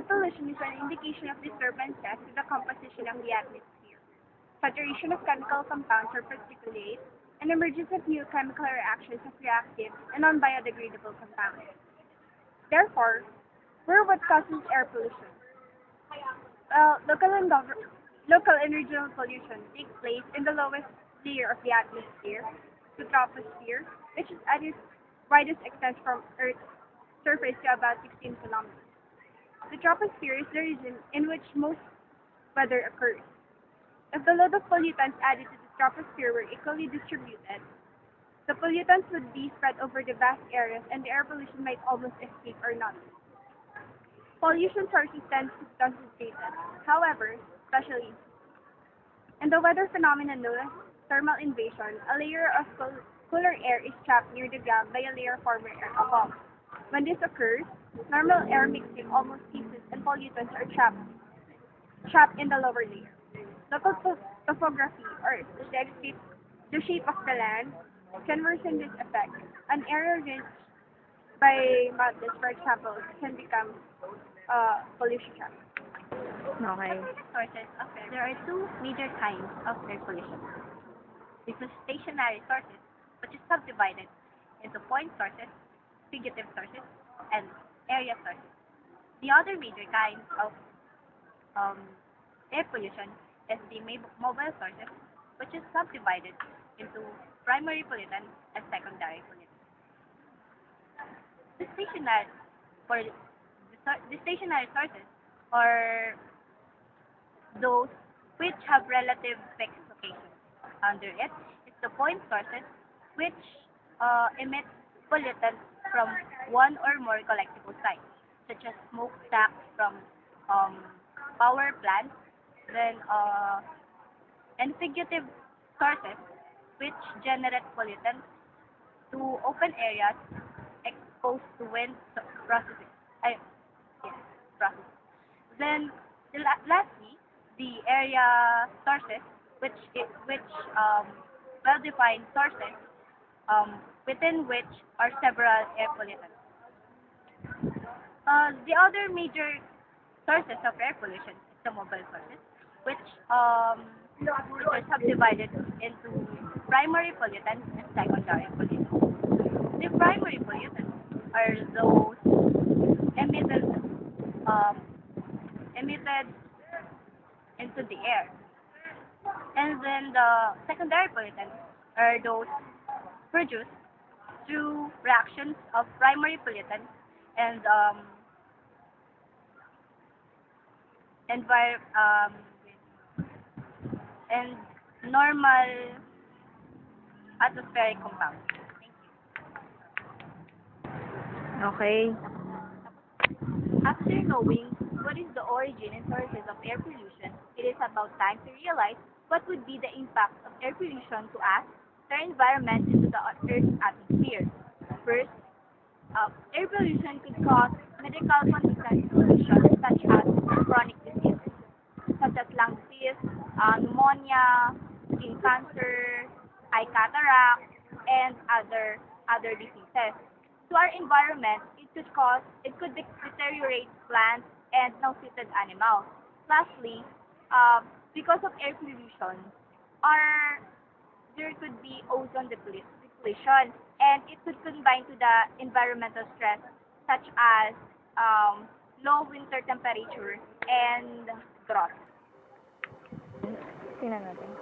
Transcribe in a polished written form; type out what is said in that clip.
pollution is an indication of disturbances to the composition of the atmosphere, saturation of chemical compounds or particulates, and emergence of new chemical reactions of reactive and non-biodegradable compounds. Therefore, what causes air pollution? Local and regional pollution takes place in the lowest layer of the atmosphere, the troposphere, which is at its widest extent from Earth's surface to about 16 kilometers. The troposphere is the region in which most weather occurs. If the load of pollutants added to the troposphere were equally distributed, the pollutants would be spread over the vast areas and the air pollution might almost escape or not. Pollution sources tend to be concentrated. However, especially in the weather phenomenon known as thermal invasion, a layer of cooler air is trapped near the ground by a layer of warmer air above. When this occurs, normal air mixing almost ceases and pollutants are trapped in the lower layer. Local topography, or the shape of the land, can worsen this effect. An area rich by mountains, for example, can become pollution trap. Okay. Sources of air. There are two major kinds of air pollution. This is stationary sources, which is subdivided into point sources, fugitive sources, and area sources. The other major kind of air pollution is the mobile sources, which is subdivided into primary pollutants and secondary pollutants. The stationary sources are those which have relative fixed locations. Under it is the point sources, which emit pollutants from one or more collectible sites, such as smokestacks from power plants, and fugitive sources, which generate pollutants to open areas exposed to wind processes. Processes. Then, lastly, the area sources, which well-defined sources, within which are several air pollutants. The other major sources of air pollution is the mobile sources, which are subdivided into primary pollutants and secondary pollutants. The primary pollutants are those emitted into the air, and then the secondary pollutants are those produced through reactions of primary pollutants and and normal atmospheric compounds. Thank you. Okay. After knowing what is the origin and sources of air pollution, it is about time to realize what would be the impact of air pollution to us, to our environment, and to the Earth's atmosphere. First, air pollution could cause medical conditions such as chronic diseases, such as lung disease, pneumonia, skin cancer, eye cataract, and other diseases. To our environment, it could deteriorate plants and non-suited animals. Lastly, because of air pollution, there could be ozone depletion, and it could combine to the environmental stress such as low winter temperature and drought. Tingnan natin.